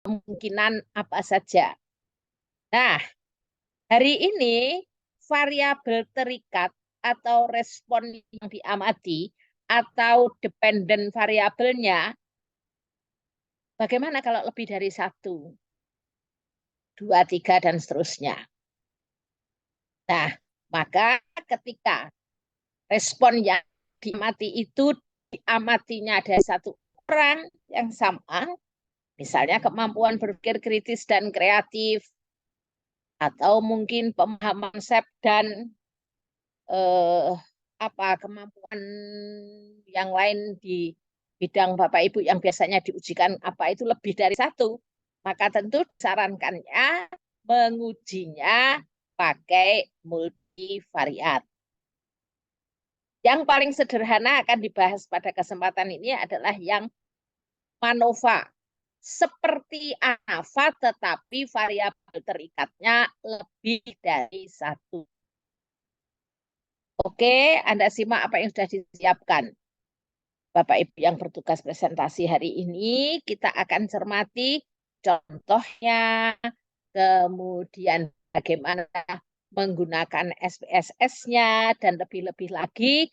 kemungkinan apa saja. Nah, hari ini variabel terikat atau respon yang diamati atau dependen variabelnya, bagaimana kalau lebih dari 1, 2, 3, dan seterusnya. Nah, maka ketika respon yang diamati itu diamatinya ada satu orang yang sama, misalnya kemampuan berpikir kritis dan kreatif, atau mungkin pemahaman konsep dan kemampuan yang lain di bidang Bapak Ibu yang biasanya diujikan apa itu lebih dari 1, maka tentu disarankannya mengujinya pakai multivariat. Yang paling sederhana akan dibahas pada kesempatan ini adalah yang MANOVA. Seperti ANAVA, tetapi variabel terikatnya lebih dari 1. Oke, Anda simak apa yang sudah disiapkan. Bapak Ibu yang bertugas presentasi hari ini, kita akan cermati contohnya, kemudian bagaimana menggunakan SPSS-nya, dan lebih-lebih lagi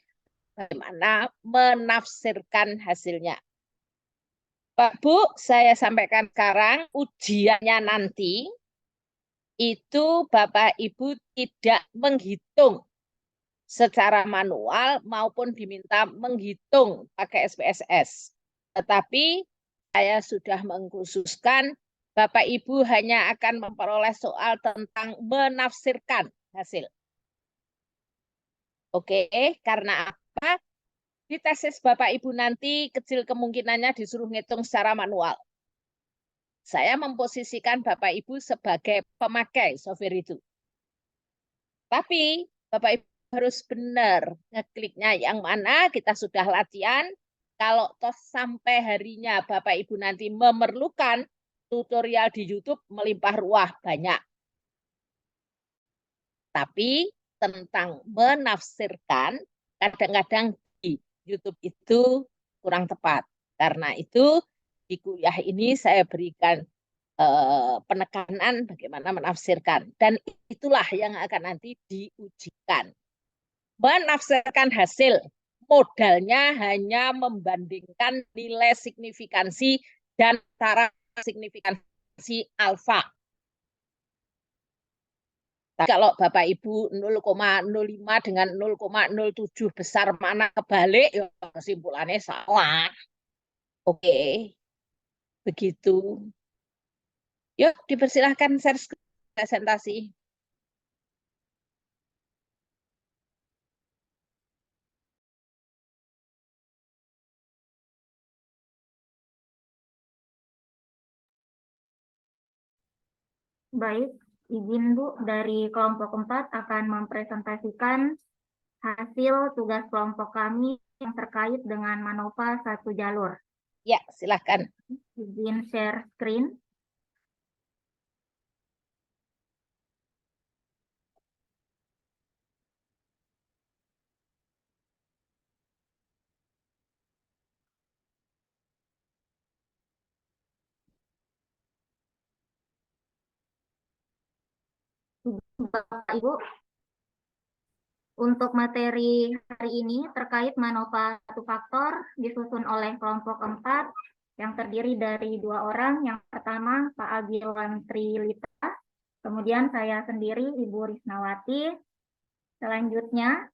bagaimana menafsirkan hasilnya. Pak Bu, saya sampaikan sekarang ujiannya nanti itu Bapak Ibu tidak menghitung secara manual maupun diminta menghitung pakai SPSS. Tetapi saya sudah mengkhususkan Bapak Ibu hanya akan memperoleh soal tentang menafsirkan hasil. Oke, karena apa? Di tesis Bapak Ibu nanti kecil kemungkinannya disuruh ngitung secara manual. Saya memposisikan Bapak Ibu sebagai pemakai software itu. Tapi Bapak Ibu harus benar ngekliknya yang mana, kita sudah latihan. Kalau toh sampai harinya Bapak Ibu nanti memerlukan tutorial di YouTube melimpah ruah banyak. Tapi tentang menafsirkan kadang-kadang di YouTube itu kurang tepat. Karena itu di kuliah ini saya berikan penekanan bagaimana menafsirkan. Dan itulah yang akan nanti diujikan. Menafsirkan hasil, modalnya hanya membandingkan nilai signifikansi dan cara signifikansi alfa. Kalau Bapak Ibu 0,05 dengan 0,07 besar mana kebalik, ya kesimpulannya salah. Oke, begitu. Yuk, dipersilahkan share presentasi. Baik, izin Bu, dari kelompok 4 akan mempresentasikan hasil tugas kelompok kami yang terkait dengan MANOVA 1 jalur. Ya, silahkan. Izin share screen. Bapak Ibu, untuk materi hari ini terkait MANOVA 1 faktor disusun oleh kelompok 4 yang terdiri dari 2 orang. Yang pertama Pak Agilan Trilita, kemudian saya sendiri Ibu Risnawati. Selanjutnya,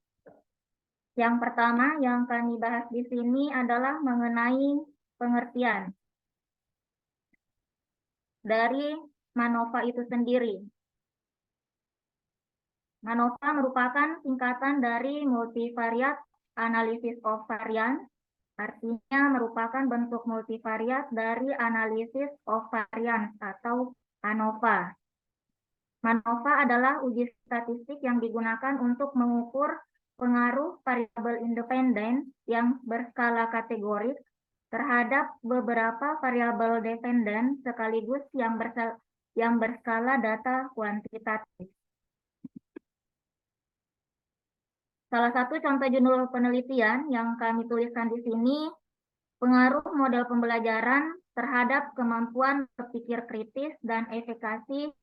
yang pertama yang kami bahas di sini adalah mengenai pengertian dari MANOVA itu sendiri. MANOVA merupakan singkatan dari multivariate analysis of variance, artinya merupakan bentuk multivariat dari analisis of variance atau ANOVA. MANOVA adalah uji statistik yang digunakan untuk mengukur pengaruh variabel independen yang berskala kategoris terhadap beberapa variabel dependen sekaligus yang berskala data kuantitatif. Salah satu contoh judul penelitian yang kami tuliskan di sini, pengaruh model pembelajaran terhadap kemampuan berpikir kritis dan efikasi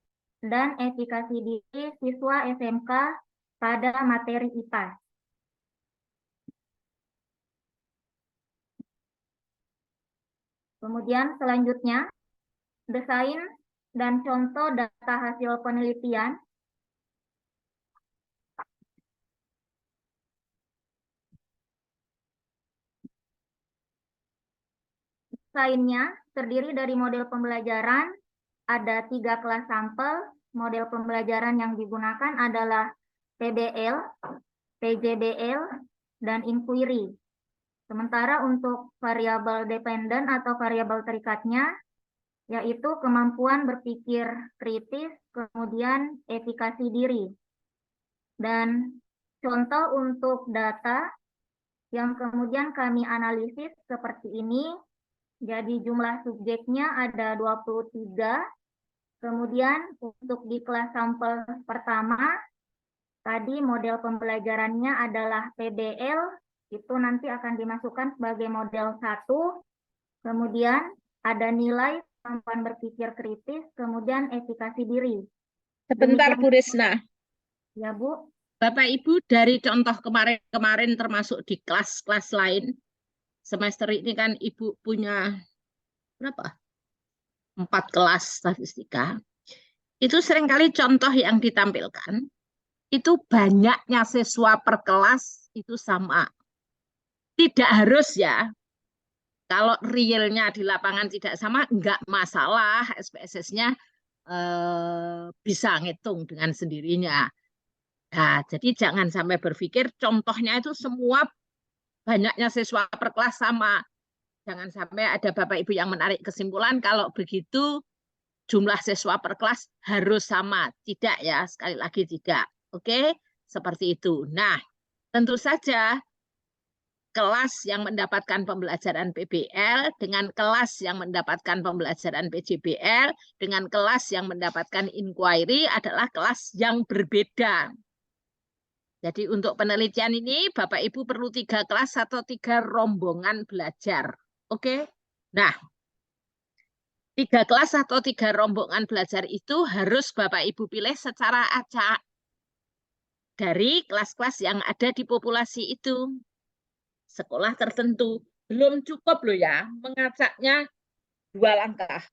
diri siswa SMK pada materi IPA. Kemudian selanjutnya, desain dan contoh data hasil penelitian. Desainnya terdiri dari model pembelajaran, ada 3 kelas sampel. Model pembelajaran yang digunakan adalah PBL, PJBL, dan inquiry. Sementara untuk variabel dependen atau variabel terikatnya, yaitu kemampuan berpikir kritis, kemudian efikasi diri. Dan contoh untuk data yang kemudian kami analisis seperti ini. Jadi jumlah subjeknya ada 23. Kemudian untuk di kelas sampel pertama, tadi model pembelajarannya adalah PBL, itu nanti akan dimasukkan sebagai model 1. Kemudian ada nilai kemampuan berpikir kritis, kemudian efikasi diri. Sebentar Bu Risna. Ya Bu. Bapak Ibu dari contoh kemarin termasuk di kelas-kelas lain, semester ini kan Ibu punya berapa? 4 kelas statistika. Itu seringkali contoh yang ditampilkan, itu banyaknya siswa per kelas itu sama. Tidak harus ya, kalau realnya di lapangan tidak sama, enggak masalah, SPSS-nya bisa ngitung dengan sendirinya. Nah, jadi jangan sampai berpikir contohnya itu semua banyaknya siswa per kelas sama. Jangan sampai ada Bapak Ibu yang menarik kesimpulan kalau begitu jumlah siswa per kelas harus sama. Tidak ya, sekali lagi tidak. Oke, seperti itu. Nah, tentu saja kelas yang mendapatkan pembelajaran PBL dengan kelas yang mendapatkan pembelajaran PJBL dengan kelas yang mendapatkan inquiry adalah kelas yang berbeda. Jadi untuk penelitian ini Bapak Ibu perlu 3 kelas atau 3 rombongan belajar. Oke? Nah, 3 kelas atau 3 rombongan belajar itu harus Bapak Ibu pilih secara acak dari kelas-kelas yang ada di populasi itu. Sekolah tertentu. Belum cukup loh ya, mengacaknya 2 langkah.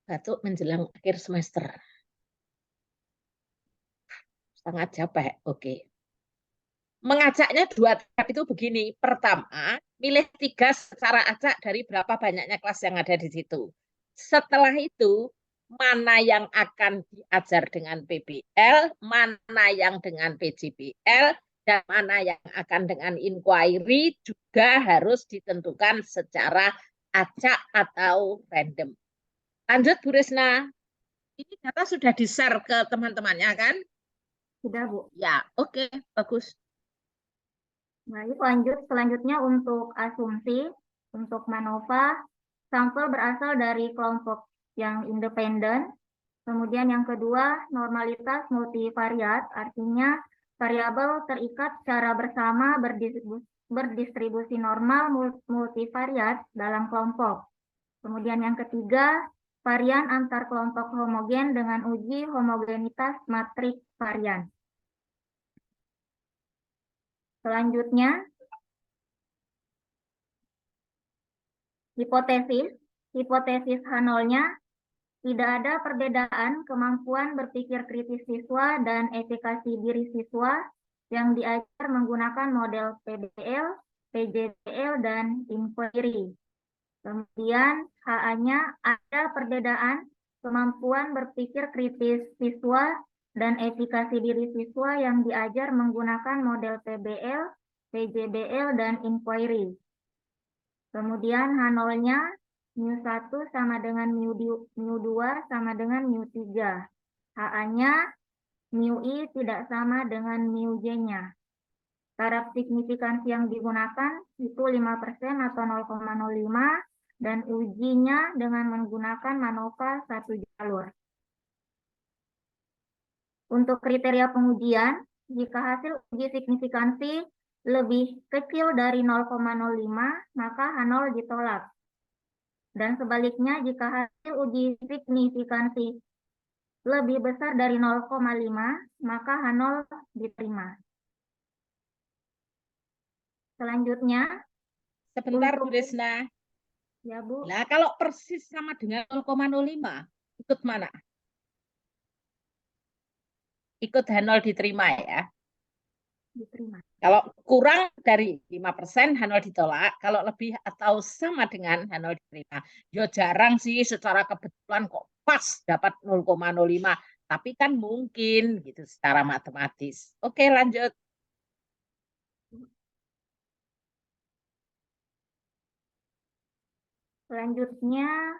Batuk menjelang akhir semester. Sangat capek, oke. Mengacaknya 2 tahap itu begini. Pertama, milih 3 secara acak dari berapa banyaknya kelas yang ada di situ. Setelah itu, mana yang akan diajar dengan PBL, mana yang dengan PJBL, dan mana yang akan dengan inquiry juga harus ditentukan secara acak atau random. Lanjut Bu Risna. Ini data sudah di-share ke teman-temannya kan? Sudah Bu. Ya, oke, bagus. Baik, lanjut selanjutnya untuk asumsi. Untuk MANOVA, sampel berasal dari kelompok yang independen. Kemudian yang kedua, normalitas multivariat, artinya variabel terikat secara bersama berdistribusi normal multivariat dalam kelompok. Kemudian yang ketiga, varian antar kelompok homogen dengan uji homogenitas matriks varian. Selanjutnya, hipotesis H0-nya tidak ada perbedaan kemampuan berpikir kritis siswa dan efikasi diri siswa yang diajar menggunakan model PBL, PJBL, dan inquiry. Kemudian HA-nya ada perbedaan kemampuan berpikir kritis siswa dan efikasi diri siswa yang diajar menggunakan model PBL, PJBL, dan inquiry. Kemudian H0-nya mu1 sama dengan mu2 sama dengan mu3. HA-nya mu-I tidak sama dengan mu-J-nya. Taraf signifikansi yang digunakan itu 5% atau 0,05 dan ujinya dengan menggunakan MANOVA 1 jalur. Untuk kriteria pengujian, jika hasil uji signifikansi lebih kecil dari 0,05, maka H0 ditolak. Dan sebaliknya, jika hasil uji signifikansi lebih besar dari 0,5, maka H0 diterima. Selanjutnya, Sebentar, Bu untuk Risna. ya Bu, Nah, kalau persis sama dengan 0,05, ikut mana? Ikut H0 diterima ya. diterima. Kalau kurang dari 5%, H0 ditolak. Kalau lebih atau sama dengan H0 diterima. Ya jarang sih secara kebetulan kok pas dapat 0,05. Tapi kan mungkin gitu secara matematis. Oke, lanjut. Selanjutnya,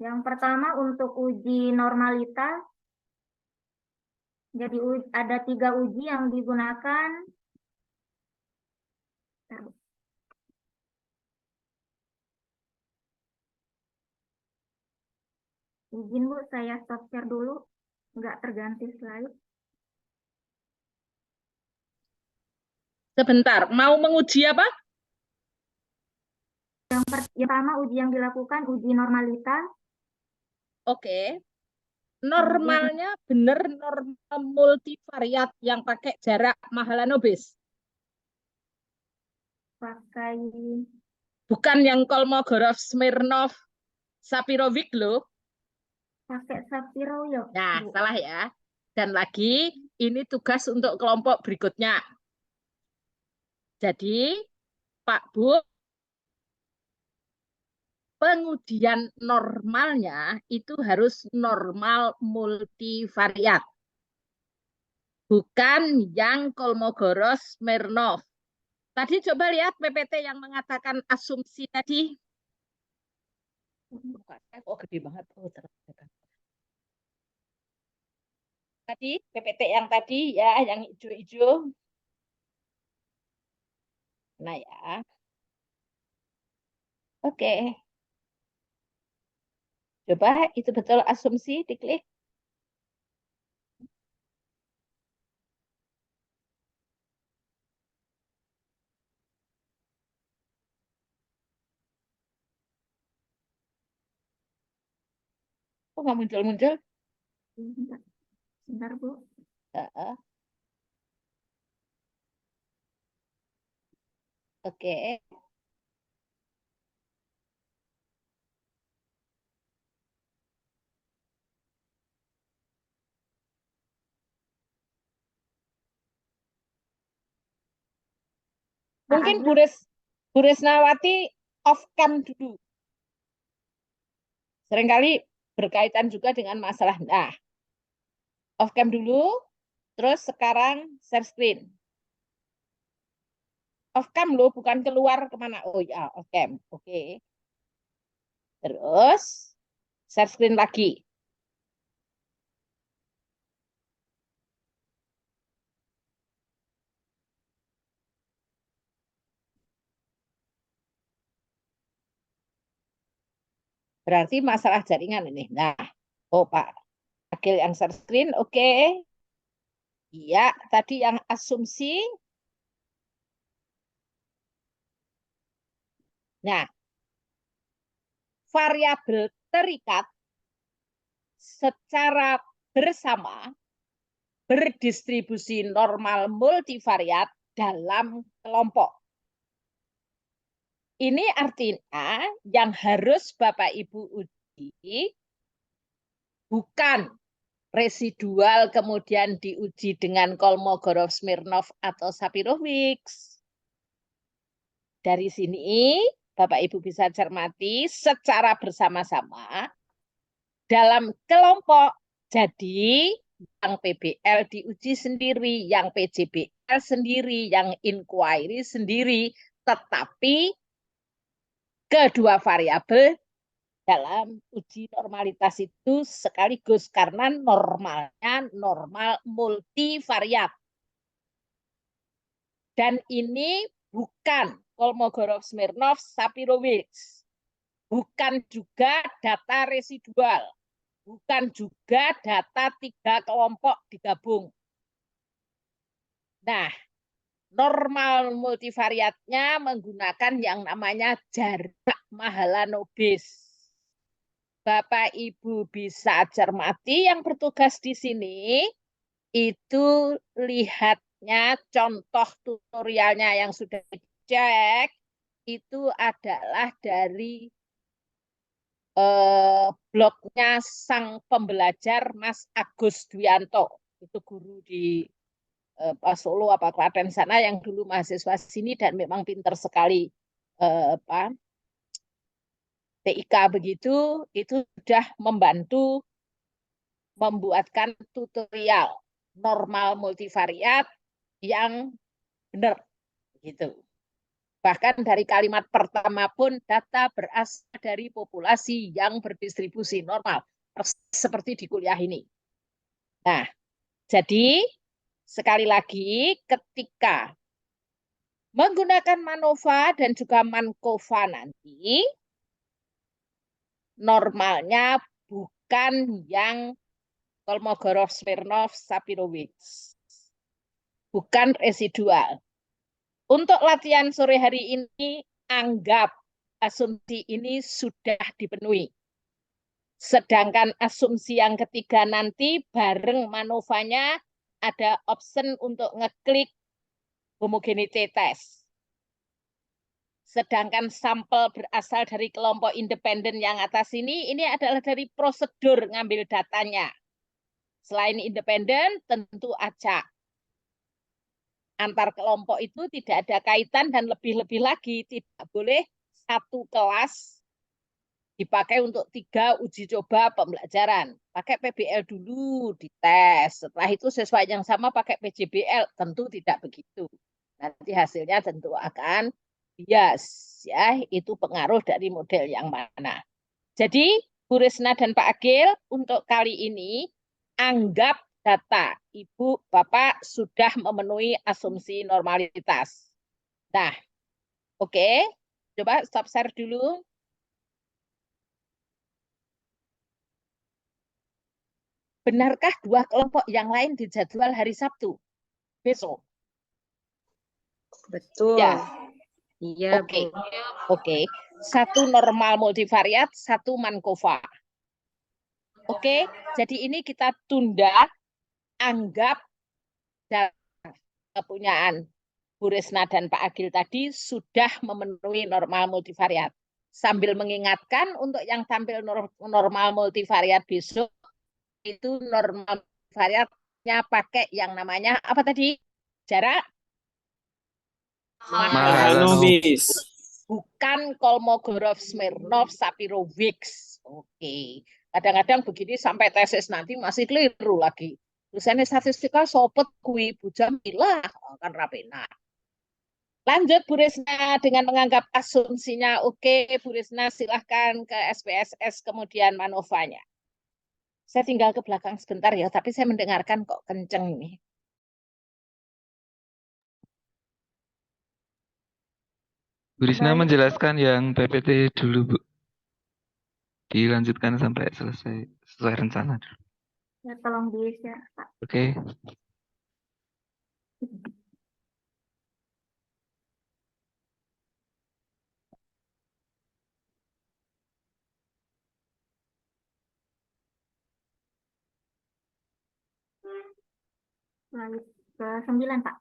yang pertama untuk uji normalitas. Jadi ada 3 uji yang digunakan. Izin Bu, saya stop share dulu. Nggak terganti slide. Sebentar, mau menguji apa? Yang pertama uji yang dilakukan uji normalitas. Oke. Kemudian Normalnya bener normal multivariat yang pakai jarak Mahalanobis. pakai Bukan yang Kolmogorov, Smirnov, Sapirovic loh. Sapiro ya Nah, Bu. salah ya. Dan lagi, ini tugas untuk kelompok berikutnya. Jadi, Pak Bu, pengujian normalnya itu harus normal multivariat. Bukan yang Kolmogorov, Smirnov. Tadi coba lihat PPT yang mengatakan asumsi tadi. Oh, gede banget. Oh, ternyata. Tadi PPT yang tadi ya, yang hijau-hijau. Nah ya, oke. Coba itu betul asumsi, diklik. Kok nggak muncul-muncul? Bentar Bu. Oke. Mungkin Bu Resnawati off cam dulu. Seringkali berkaitan juga dengan masalah. Nah, off cam dulu, terus sekarang share screen. Off cam loh, bukan keluar kemana. Oh ya, off cam. Oke. Terus share screen lagi. Berarti masalah jaringan ini. Nah, oh Pak Agil yang share screen, oke. Iya, tadi yang asumsi. Nah, variabel terikat secara bersama berdistribusi normal multivariat dalam kelompok. Ini artinya yang harus Bapak Ibu uji bukan residual kemudian diuji dengan Kolmogorov, Smirnov atau Sapirowicz. Dari sini Bapak Ibu bisa cermati secara bersama-sama dalam kelompok. Jadi yang PBL diuji sendiri, yang PJBL sendiri, yang inquiry sendiri, tetapi kedua variabel dalam uji normalitas itu sekaligus karena normalnya normal multivariat. Dan ini bukan Kolmogorov, Smirnov, Sapirowicz. Bukan juga data residual. Bukan juga data 3 kelompok digabung. Nah, normal multivariatnya menggunakan yang namanya jarak Mahalanobis. Bapak Ibu bisa cermati yang bertugas di sini, itu lihatnya contoh tutorialnya yang sudah dicek, itu adalah dari blognya sang pembelajar Mas Agus Dwianto. Itu guru di Solo apa Klaten sana yang dulu mahasiswa sini dan memang pinter sekali TIK begitu, itu sudah membantu membuatkan tutorial normal multivariat yang benar gitu. Bahkan dari kalimat pertama pun data berasal dari populasi yang berdistribusi normal seperti di kuliah ini. Nah, jadi sekali lagi ketika menggunakan MANOVA dan juga MANCOVA nanti normalnya bukan yang Kolmogorov, Smirnov, Sapirowicz. Bukan residual. Untuk latihan sore hari ini, anggap asumsi ini sudah dipenuhi. Sedangkan asumsi yang ketiga nanti bareng MANOVA-nya ada option untuk ngeklik homogeneity test. Sedangkan sampel berasal dari kelompok independen yang atas ini adalah dari prosedur ngambil datanya. Selain independen, tentu acak. Antar kelompok itu tidak ada kaitan dan lebih-lebih lagi tidak boleh satu kelas dipakai untuk 3 uji coba pembelajaran. Pakai PBL dulu, dites. Setelah itu siswa yang sama pakai PJBL. Tentu tidak begitu. Nanti hasilnya tentu akan bias. Ya, itu pengaruh dari model yang mana. Jadi, Bu Risna dan Pak Agil, untuk kali ini, anggap data Ibu, Bapak sudah memenuhi asumsi normalitas. Nah, oke. Coba stop share dulu. Benarkah 2 kelompok yang lain dijadwal hari Sabtu? Besok. Betul. Ya. Iya, Oke. Bu. Oke. 1 normal multivariat, 1 MANCOVA. Oke. Jadi ini kita tunda, anggap kepunyaan Bu Risna dan Pak Agil tadi sudah memenuhi normal multivariat. Sambil mengingatkan untuk yang tampil normal multivariat besok, itu normal multivariatnya pakai yang namanya apa tadi? Jarak Mahalanobis. Bukan Kolmogorov, Smirnov, Sapirowicz. Oke. Kadang-kadang begini sampai tesis nanti masih keliru lagi. Tulisannya statistika sopet kui Bu Jamilah kan rapena. Lanjut Bu Risna dengan menganggap asumsinya oke. Bu Risna silahkan ke SPSS kemudian MANOVA-nya. Saya tinggal ke belakang sebentar ya, tapi saya mendengarkan kok kenceng nih. Bu Risna menjelaskan yang PPT dulu, Bu. Dilanjutkan sampai selesai sesuai rencana dulu. Ya, tolong di-share, Pak. Oke. Slide ke-9, Pak.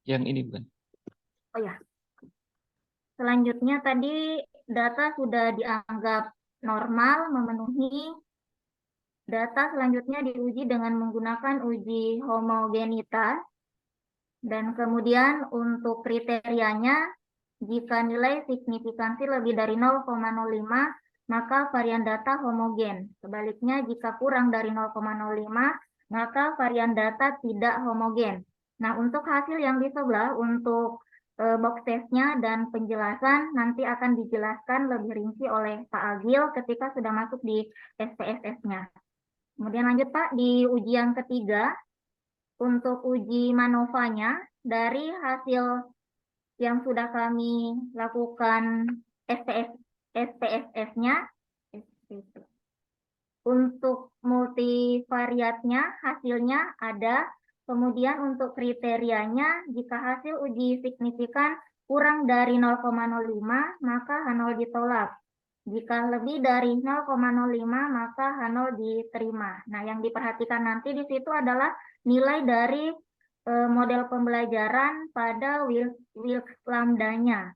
Yang ini bukan? Oh ya. Selanjutnya tadi data sudah dianggap normal, memenuhi. Data selanjutnya diuji dengan menggunakan uji homogenitas. Dan kemudian untuk kriterianya, jika nilai signifikansi lebih dari 0,05, maka varian data homogen. Sebaliknya, jika kurang dari 0,05, maka varian data tidak homogen. Nah, untuk hasil yang di sebelah, untuk box testnya dan penjelasan nanti akan dijelaskan lebih rinci oleh Pak Agil ketika sudah masuk di SPSS-nya. Kemudian lanjut Pak, di ujian ketiga, untuk uji MANOVA-nya, dari hasil yang sudah kami lakukan SPSS-nya, untuk multivariatnya hasilnya ada, kemudian untuk kriterianya jika hasil uji signifikan kurang dari 0,05 maka H0 ditolak. Jika lebih dari 0,05 maka H0 diterima. Nah, yang diperhatikan nanti di situ adalah nilai dari model pembelajaran pada Wilks lambdanya.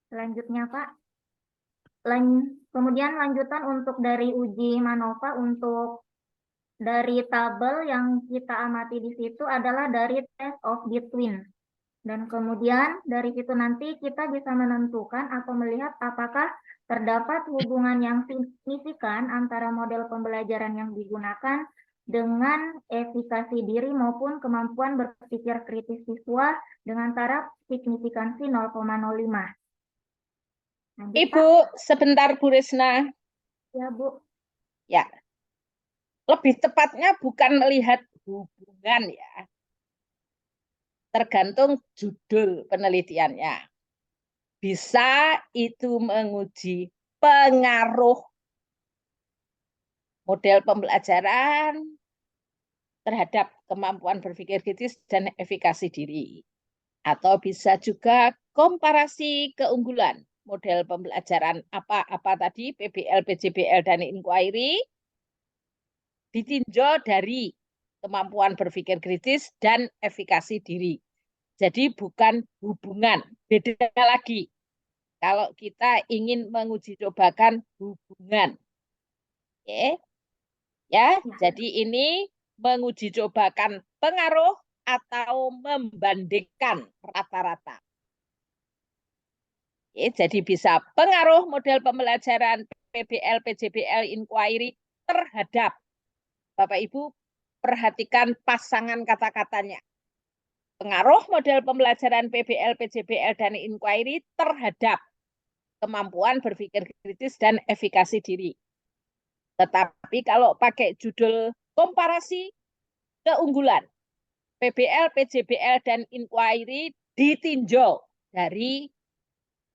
Selanjutnya, Pak. Kemudian lanjutan untuk dari uji MANOVA untuk dari tabel yang kita amati di situ adalah dari test of between. Dan kemudian dari situ nanti kita bisa menentukan atau melihat apakah terdapat hubungan yang signifikan antara model pembelajaran yang digunakan dengan efikasi diri maupun kemampuan berpikir kritis siswa dengan taraf signifikansi 0,05. Ibu, sebentar Bu Risna. Ya, Bu. Ya. Lebih tepatnya bukan melihat hubungan ya. Tergantung judul penelitiannya. Bisa itu menguji pengaruh model pembelajaran terhadap kemampuan berpikir kritis dan efikasi diri. Atau bisa juga komparasi keunggulan model pembelajaran apa tadi, PBL, PJBL, dan inquiry, ditinjau dari kemampuan berpikir kritis dan efikasi diri. Jadi bukan hubungan, beda lagi. Kalau kita ingin menguji cobakan hubungan. Oke. Ya, jadi ini menguji cobakan pengaruh atau membandingkan rata-rata. Jadi bisa pengaruh model pembelajaran PBL, PJBL, inquiry terhadap, Bapak Ibu perhatikan pasangan kata-katanya. Pengaruh model pembelajaran PBL, PJBL, dan inquiry terhadap kemampuan berpikir kritis dan efikasi diri. Tetapi kalau pakai judul komparasi keunggulan, PBL, PJBL, dan inquiry ditinjau dari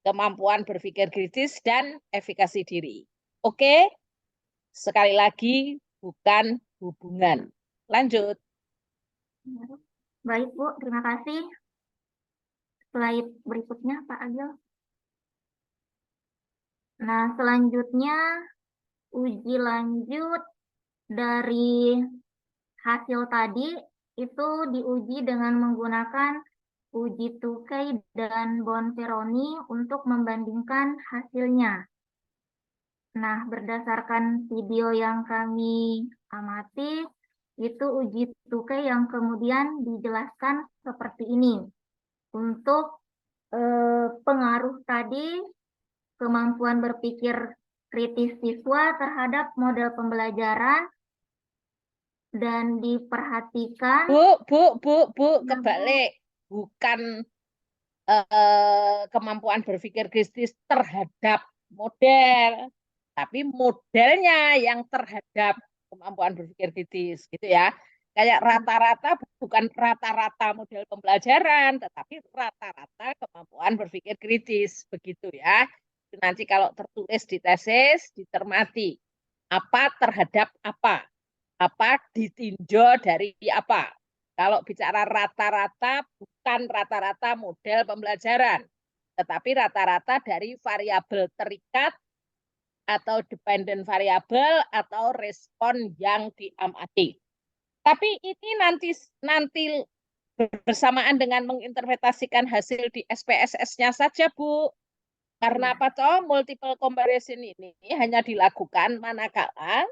kemampuan berpikir kritis dan efikasi diri. Oke? Sekali lagi, bukan hubungan. Lanjut. Baik, Bu. Terima kasih. Slide berikutnya, Pak Agil. Nah, selanjutnya uji lanjut dari hasil tadi itu diuji dengan menggunakan uji Tukey dan Bonferroni untuk membandingkan hasilnya. Nah, berdasarkan video yang kami amati, itu uji Tukey yang kemudian dijelaskan seperti ini. Untuk pengaruh tadi, kemampuan berpikir kritis siswa terhadap model pembelajaran dan diperhatikan. Bu, kebalik. Bukan kemampuan berpikir kritis terhadap model, tapi modelnya yang terhadap kemampuan berpikir kritis, gitu ya. Kayak rata-rata bukan rata-rata model pembelajaran, tetapi rata-rata kemampuan berpikir kritis, begitu ya. Nanti kalau tertulis di tesis, ditermati apa terhadap apa ditinjau dari apa. Kalau bicara rata-rata, bukan rata-rata model pembelajaran, tetapi rata-rata dari variabel terikat atau dependent variable atau respon yang diamati. Tapi ini nanti bersamaan dengan menginterpretasikan hasil di SPSS-nya saja, Bu. Karena apa toh multiple comparison ini hanya dilakukan manakala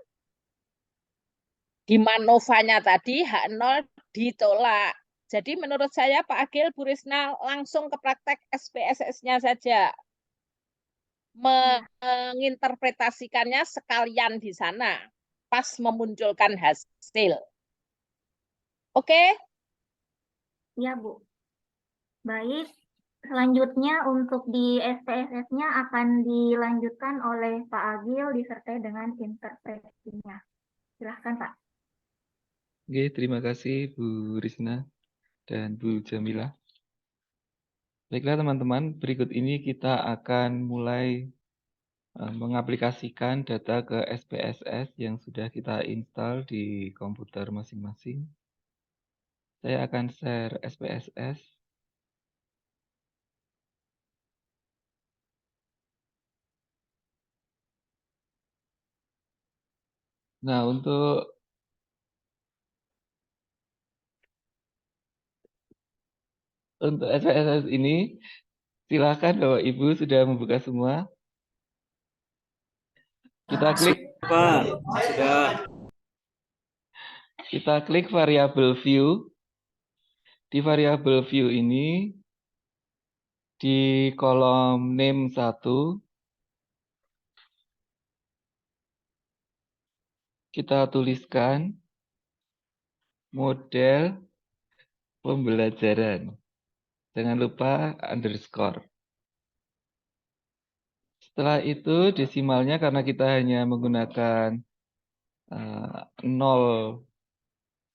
di MANOVA-nya tadi H0 ditolak. Jadi menurut saya Pak Agil, Bu Risna langsung ke praktek SPSS-nya saja. Menginterpretasikannya sekalian di sana pas memunculkan hasil. Oke? Ya, Bu. Baik, selanjutnya untuk di SPSS-nya akan dilanjutkan oleh Pak Agil disertai dengan interpretasinya. Silahkan, Pak. Oke, terima kasih Bu Risna dan Bu Jamila. Baiklah teman-teman, berikut ini kita akan mulai mengaplikasikan data ke SPSS yang sudah kita install di komputer masing-masing. Saya akan share SPSS. Nah, untuk SPSS ini, silakan Bapak Ibu sudah membuka semua. Kita klik, Pak, sudah. kita klik variabel view. Di variabel view ini, di kolom name 1, kita tuliskan model pembelajaran. Jangan lupa underscore. Setelah itu desimalnya karena kita hanya menggunakan 0,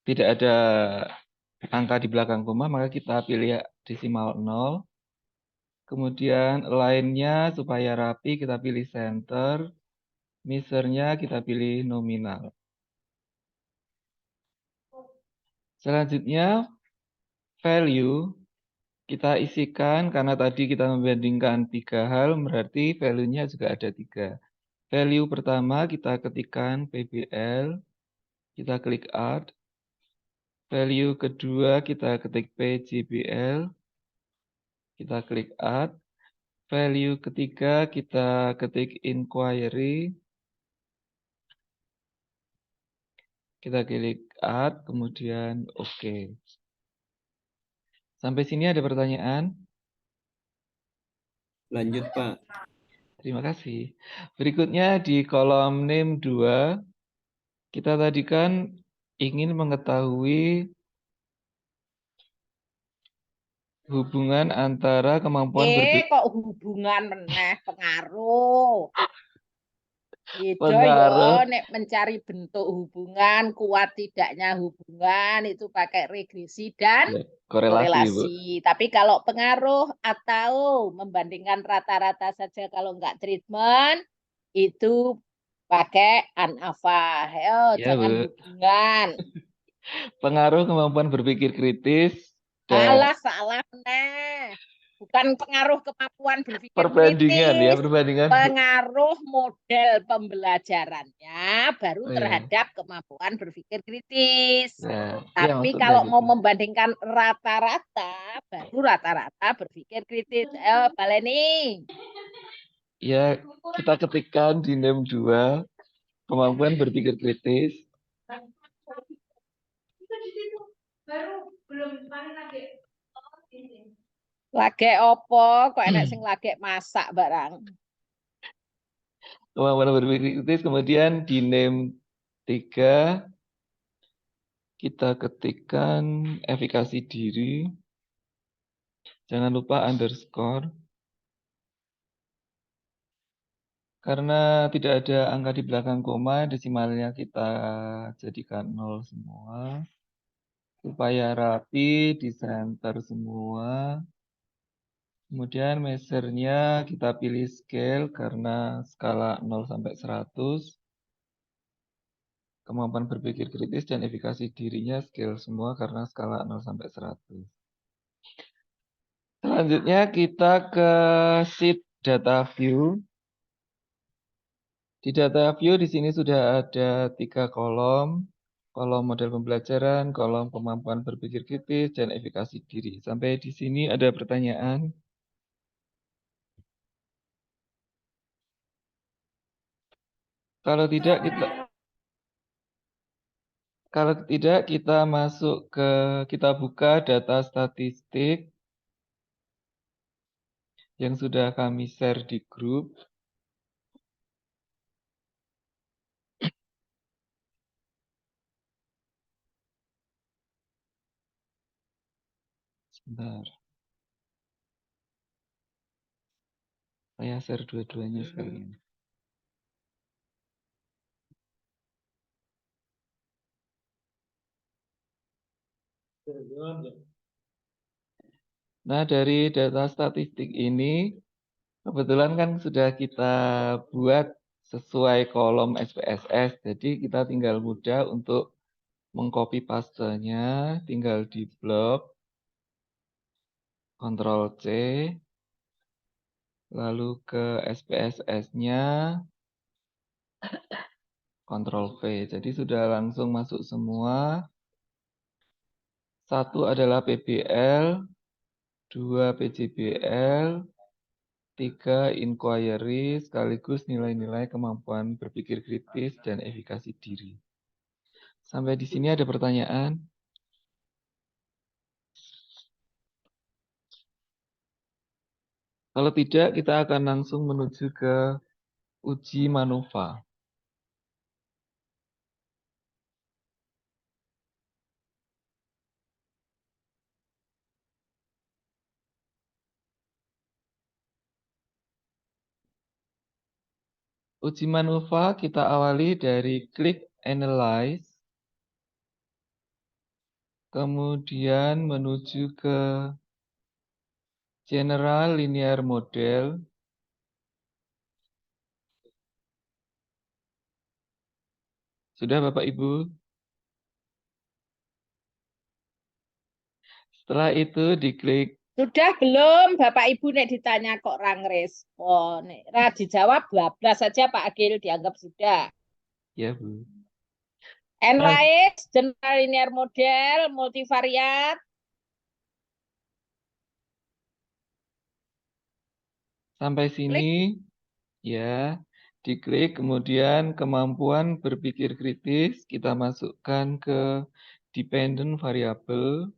tidak ada angka di belakang koma, maka kita pilih desimal 0. Kemudian line-nya supaya rapi kita pilih center, measure-nya kita pilih nominal. Selanjutnya value kita isikan karena tadi kita membandingkan 3 hal, berarti value-nya juga ada 3. Value pertama kita ketikkan PBL, kita klik add. Value kedua kita ketik PJBL, kita klik add. Value ketiga kita ketik inquiry, kita klik add, kemudian OK. Sampai sini ada pertanyaan? Lanjut, Pak. Terima kasih. Berikutnya di kolom name 2, kita tadi kan ingin mengetahui hubungan antara kemampuan kok hubungan meneh pengaruh. Beda pengaruh. ya, nek mencari bentuk hubungan, kuat tidaknya hubungan itu pakai regresi dan Ya, korelasi, Bu. Tapi kalau pengaruh atau membandingkan rata-rata saja kalau enggak treatment, itu pakai ANAVA. Ayo, Ya, jangan Bu. hubungan. Pengaruh kemampuan berpikir kritis Alah, dan salah nah. Bukan pengaruh kemampuan berpikir perbandingan ya, kritis, perbandingan. pengaruh model pembelajarannya baru Oh, ya. terhadap kemampuan berpikir kritis. Ya, Tapi maksudnya kalau mau gitu. membandingkan rata-rata, baru rata-rata berpikir kritis. Baleni. Ya, kita ketikkan di name 2, kemampuan berpikir kritis. Lagi opo, kok enak sing lagi masak barang. Kemampuan berpikir kritis, kemudian di name 3, kita ketikkan efikasi diri. Jangan lupa underscore. Karena tidak ada angka di belakang koma, desimalnya kita jadikan 0 semua. Supaya rapi, di center semua. Kemudian measure-nya kita pilih scale karena skala 0 sampai 100. Kemampuan berpikir kritis dan efikasi dirinya scale semua karena skala 0 sampai 100. Selanjutnya kita ke sheet data view. Di data view di sini sudah ada 3 kolom. Kolom model pembelajaran, kolom kemampuan berpikir kritis, dan efikasi diri. Sampai di sini ada pertanyaan? Kalau tidak kita masuk ke kita buka data statistik yang sudah kami share di grup. Sebentar. Saya share dua-duanya sekalian. Nah, dari data statistik ini Kebetulan kan sudah kita buat sesuai kolom SPSS, jadi kita tinggal mudah untuk mengcopy pastenya, tinggal di blok, Ctrl C, lalu ke SPSS-nya, Ctrl V. Jadi sudah langsung masuk semua. Satu adalah PBL, 2 PJBL, 3 inquiry, sekaligus nilai-nilai kemampuan berpikir kritis dan efikasi diri. Sampai di sini ada pertanyaan? Kalau tidak, kita akan langsung menuju ke uji manuva. Uji manuva kita awali dari klik Analyze, kemudian menuju ke General Linear Model. Sudah Bapak Ibu? Setelah itu diklik. Sudah belum Bapak Ibu nek ditanya kok orang respon. Nek dijawab bablas saja Pak Agil dianggap sudah. Ya Bu. Analyze, General Linear Model, multivariat. Sampai sini, ya, diklik, kemudian kemampuan berpikir kritis, kita masukkan ke dependent variable.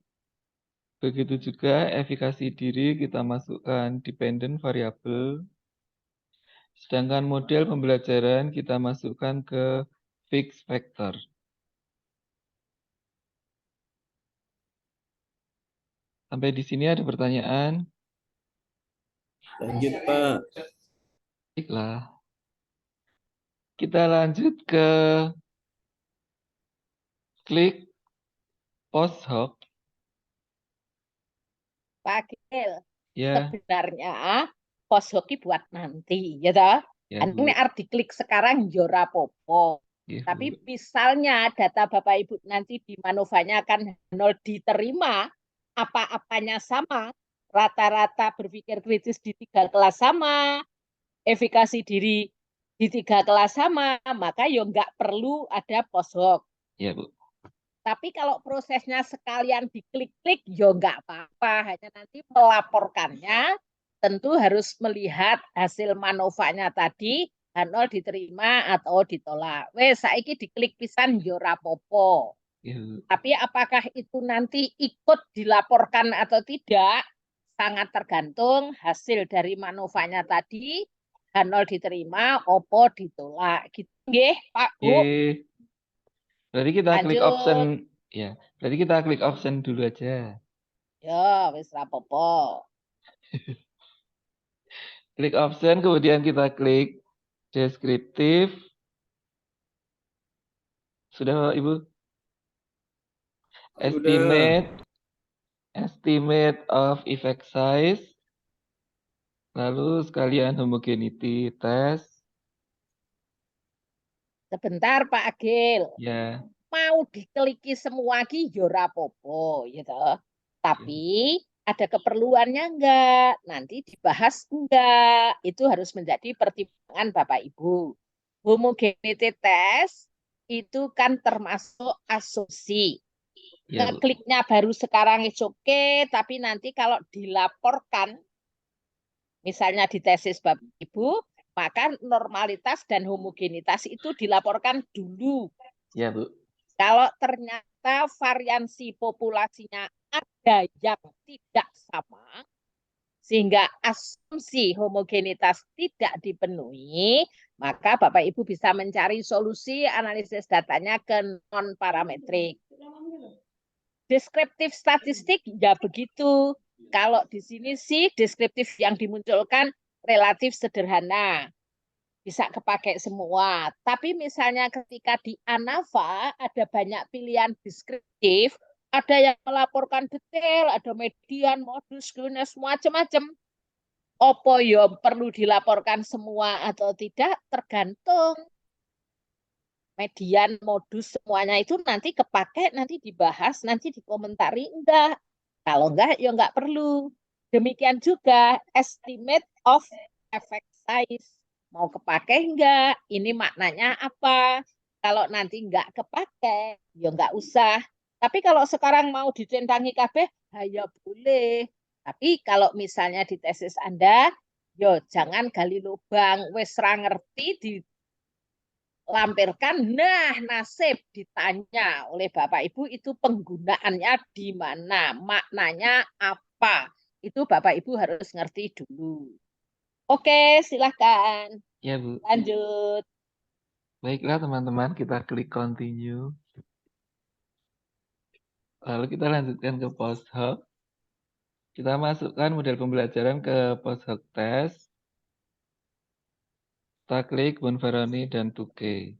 Begitu juga efikasi diri, kita masukkan dependent variable. Sedangkan model pembelajaran kita masukkan ke fixed factor. Sampai di sini ada pertanyaan? Lanjut, Pak. Baiklah. Kita lanjut ke klik post hoc. Pak Agil, Ya, sebenarnya pos hoki buat nanti, ya toh? ya Ini Bu. harus diklik sekarang jora popo. Ya, Tapi Bu. misalnya data Bapak Ibu nanti di manuvanya akan nol diterima, apa-apanya sama, rata-rata berpikir kritis di 3 kelas sama, efikasi diri di 3 kelas sama, maka ya nggak perlu ada pos hoc. Ya Bu. Tapi kalau prosesnya sekalian diklik-klik, ya nggak apa-apa. Hanya nanti melaporkannya, tentu harus melihat hasil manuvanya tadi, H0 diterima atau ditolak. Wes, saiki diklik pisan yo rapopo. Ya Bu. Tapi apakah itu nanti ikut dilaporkan atau tidak, sangat tergantung hasil dari manuvanya tadi, H0 diterima, opo ditolak. Gitu nggih, Pak Bu. Oke. Berarti kita klik option, Lanjut. ya. Berarti kita klik option dulu aja. Ya, wis rapopo. Klik option, kemudian kita klik deskriptif. Sudah Bapak Ibu? Sudah. Estimate of effect size. Lalu sekalian homogeneity test. Sebentar Pak Agil. Ya. Mau dikliki semua ki yo rapopo gitu. Tapi ada keperluannya enggak? Nanti dibahas enggak? Itu harus menjadi pertimbangan Bapak Ibu. Homogeneity test itu kan termasuk asumsi. Ya, Bu. Ngekliknya baru sekarang is oke, tapi nanti kalau dilaporkan, misalnya di tesis Bapak Ibu, maka normalitas dan homogenitas itu dilaporkan dulu. Ya, Bu. Kalau ternyata variansi populasinya ada yang tidak sama, sehingga asumsi homogenitas tidak dipenuhi, maka Bapak Ibu bisa mencari solusi analisis datanya ke non-parametrik. Deskriptif statistik ya begitu. Kalau di sini sih deskriptif yang dimunculkan relatif sederhana. Bisa kepakai semua. Tapi misalnya ketika di ANAVA ada banyak pilihan deskriptif, ada yang melaporkan detail, ada median, modus, gunas, macam-macam. Opo yo perlu dilaporkan semua atau tidak tergantung median, modus, semuanya itu nanti kepake, nanti dibahas, nanti dikomentari, enggak. Kalau enggak, ya enggak perlu. Demikian juga estimate of effect size. Mau kepake enggak? Ini maknanya apa? Kalau nanti enggak kepake, ya enggak usah. Tapi kalau sekarang mau dicentangi kabeh, ya boleh. Tapi kalau misalnya di tesis Anda, yo jangan gali lubang, wes ra ngerti di lampirkan, nah nasib ditanya oleh Bapak Ibu itu penggunaannya di mana, maknanya apa. Itu Bapak Ibu harus ngerti dulu. Oke, silahkan Ya, Bu. lanjut. Baiklah teman-teman, kita klik continue. Lalu kita lanjutkan ke post hoc. Kita masukkan model pembelajaran ke post hoc test. Kita klik Bonferroni dan Tukey.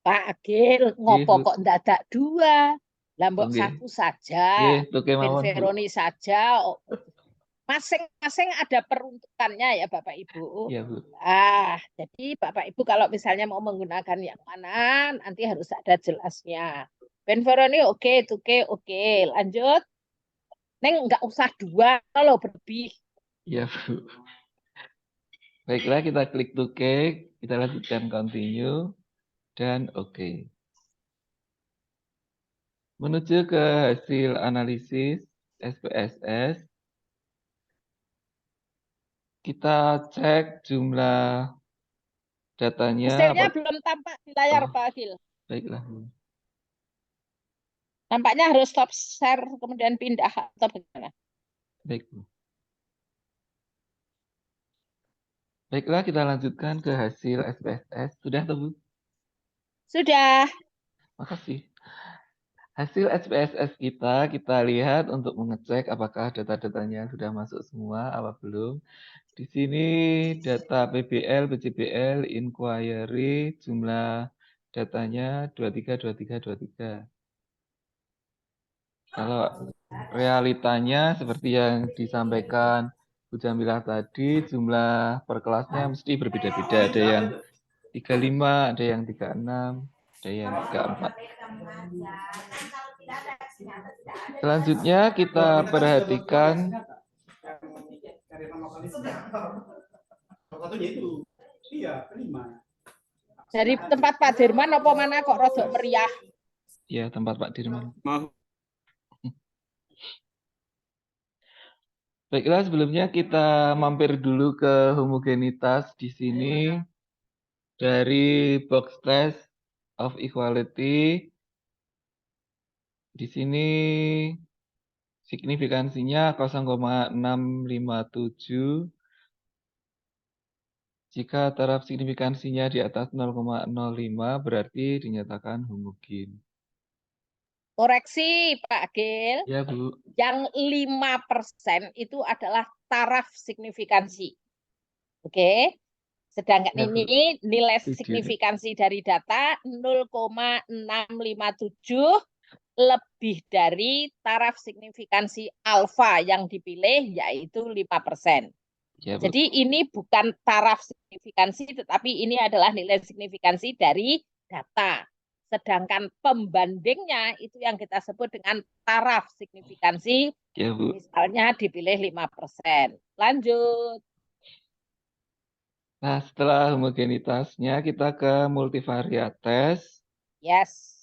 Pak Agil, ngopo Bu. kok ndadak dua? Lambok Oke. satu saja, Tukey mawon, Bu. Benveroni saja. Masing-masing ada peruntukannya ya Bapak Ibu. Iya, Bu. Jadi Bapak Ibu kalau misalnya mau menggunakan yang mana, nanti harus ada jelasnya. Benveroni oke, Tukey oke. Lanjut. Neng nggak usah dua kalau berlebih. Iya, Bu. Baiklah, kita klik Tukey, kita lanjutkan continue, dan oke. Menuju ke hasil analisis SPSS, kita cek jumlah datanya. Hasilnya belum tampak di layar Pak Agil. Baiklah. Nampaknya harus stop share kemudian pindah atau bagaimana? Baik, Bu. Baiklah, kita lanjutkan ke hasil SPSS. Sudah, Bu? Sudah. Makasih. Hasil SPSS kita lihat untuk mengecek apakah data-datanya sudah masuk semua, apa belum. Di sini data PBL, PCBL, inquiry, jumlah datanya 23. Kalau realitanya seperti yang disampaikan Bu Jamilah tadi, jumlah per kelasnya mesti berbeda-beda. Ada yang 35, ada yang 36, ada yang 34. Selanjutnya kita perhatikan Dari tempat Pak Dirman apa mana kok rodok meriah? ya tempat Pak Dirman. Maaf. Baiklah, sebelumnya kita mampir dulu ke homogenitas di sini dari box test of equality. Di sini signifikansinya 0,657. Jika taraf signifikansinya di atas 0,05 berarti dinyatakan homogen. Koreksi Pak Agil. Ya, Bu. Yang 5% itu adalah taraf signifikansi. Oke. Sedangkan Ya, Bu. ini nilai Setuju. signifikansi dari data 0,657 lebih dari taraf signifikansi alfa yang dipilih yaitu 5%. Ya, Bu. Jadi ini bukan taraf signifikansi tetapi ini adalah nilai signifikansi dari data. Sedangkan pembandingnya itu yang kita sebut dengan taraf signifikansi. Ya, Bu. Misalnya dipilih 5%. Lanjut. Nah, setelah homogenitasnya kita ke multivariat test. Yes.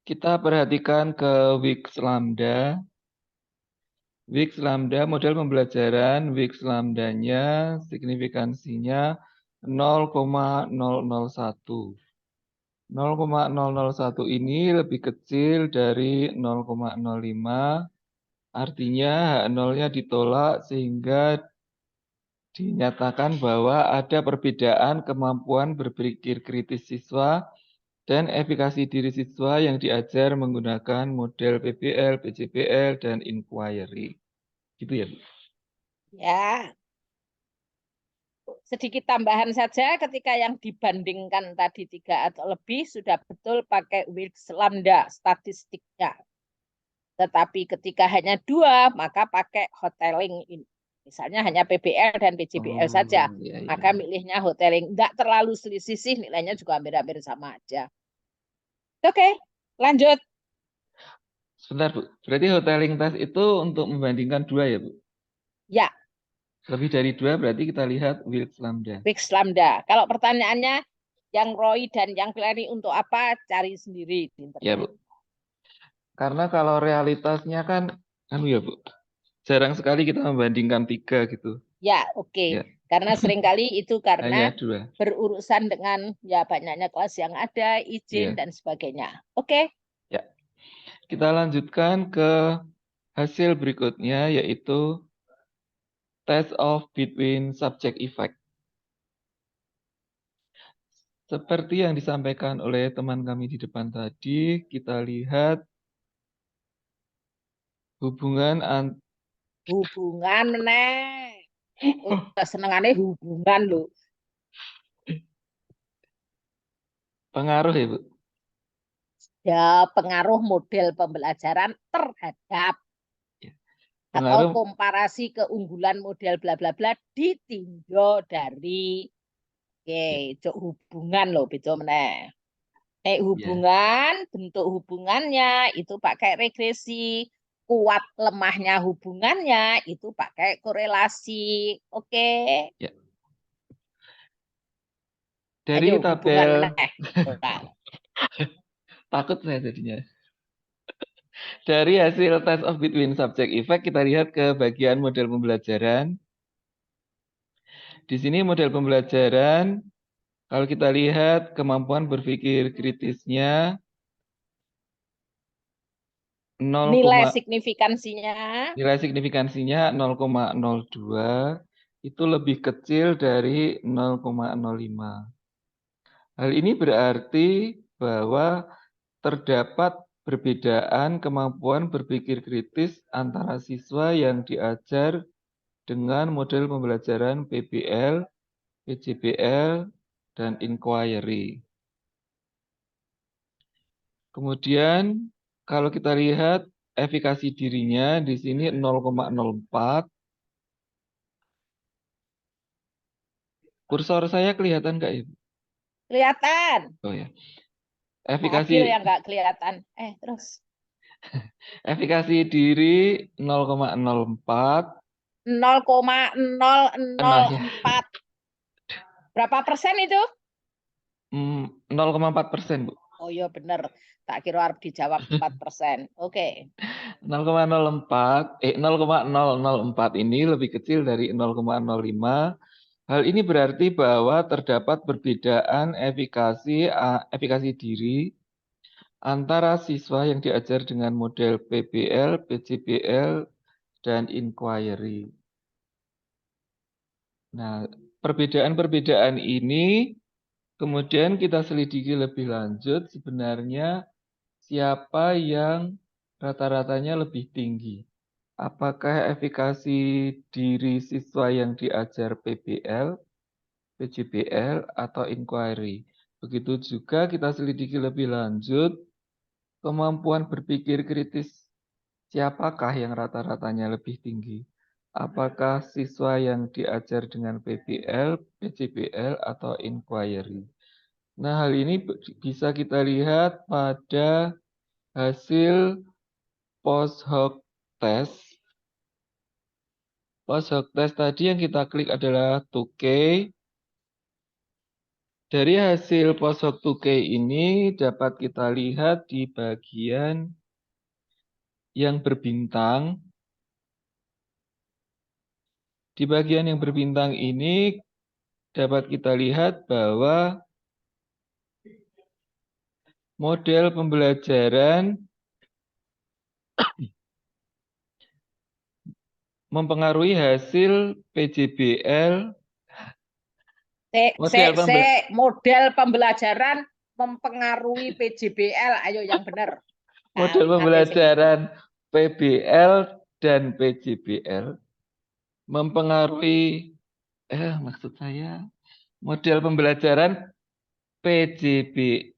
Kita perhatikan ke Wix Lambda. Wix Lambda, model pembelajaran Wix Lambdanya signifikansinya 0,001. 0,001 ini lebih kecil dari 0,05, artinya H0-nya ditolak sehingga dinyatakan bahwa ada perbedaan kemampuan berpikir kritis siswa dan efikasi diri siswa yang diajar menggunakan model PBL, PCBL, dan inquiry. Gitu ya, Bu? Ya. Sedikit tambahan saja ketika yang dibandingkan tadi 3 atau lebih sudah betul pakai Wix Lambda statistiknya. Tetapi ketika hanya 2 maka pakai hoteling ini. Misalnya hanya PBL dan PJBL saja, iya, iya. maka milihnya hoteling. Nggak terlalu selisih sih, nilainya juga hampir-hampir sama aja. Oke, lanjut. Sebentar, Bu. Berarti hoteling test itu untuk membandingkan 2 ya, Bu? Ya, Lebih dari 2 berarti kita lihat Wilks Lambda. Wilks Lambda. Kalau pertanyaannya yang Roy dan yang Clary untuk apa, cari sendiri di Ya, internet. Bu. Karena kalau realitasnya kan, ya, Bu. Jarang sekali kita membandingkan 3 gitu. Ya, oke. Ya, Karena seringkali itu hanya karena 2. berurusan dengan ya banyaknya kelas yang ada, izin Ya, dan sebagainya. Oke, ya. Kita lanjutkan ke hasil berikutnya, yaitu test of between subject effect. Seperti yang disampaikan oleh teman kami di depan tadi, kita lihat hubungan hubungan meneh. Senengannya hubungan loh. pengaruh ya, Bu. Ya, pengaruh model pembelajaran terhadap Ya, atau pengaruh, komparasi keunggulan model bla bla bla ditinjau dari ya, cok hubungan loh, betul meneh. ya, Hubungan, bentuk hubungannya itu pakai regresi, kuat lemahnya hubungannya itu pakai korelasi. Oke. ya. Dari Ayo hubungan tabel, meneh. Nah, takut saya jadinya. Dari hasil test of between subject effect, kita lihat ke bagian model pembelajaran. Di sini model pembelajaran, kalau kita lihat kemampuan berpikir kritisnya 0, nilai signifikansinya nilai signifikansinya 0,02, itu lebih kecil dari 0,05. Hal ini berarti bahwa terdapat perbedaan kemampuan berpikir kritis antara siswa yang diajar dengan model pembelajaran PBL, PJBL, dan inquiry. Kemudian kalau kita lihat efikasi dirinya di sini 0,04. Kursor saya kelihatan nggak, Ibu? kelihatan. Oh ya. Adil Efikasi yang nggak kelihatan. Terus efikasi diri 0,04. Nah ya, 0,004. Berapa persen itu? 0,4%, Bu. Oh iya bener. Tak kira harus dijawab 4%. Oke. 0,04 ini lebih kecil dari 0,05. Hal ini berarti bahwa terdapat perbedaan efikasi diri antara siswa yang diajar dengan model PBL, PJBL, dan inquiry. Nah, perbedaan-perbedaan ini kemudian kita selidiki lebih lanjut, sebenarnya siapa yang rata-ratanya lebih tinggi. Apakah efikasi diri siswa yang diajar PBL, PJBL, atau inquiry? Begitu juga kita selidiki lebih lanjut kemampuan berpikir kritis. Siapakah yang rata-ratanya lebih tinggi? Apakah siswa yang diajar dengan PBL, PJBL, atau inquiry? Nah, hal ini bisa kita lihat pada hasil post hoc test. Post hoc test tadi yang kita klik adalah 2K. Dari hasil post hoc 2K ini dapat kita lihat di bagian yang berbintang. Di bagian yang berbintang ini dapat kita lihat bahwa model pembelajaran mempengaruhi hasil PJBL. Model pembelajaran mempengaruhi PJBL. Ayo yang benar. Model pembelajaran PBL dan PJBL mempengaruhi, maksud saya, model pembelajaran PBL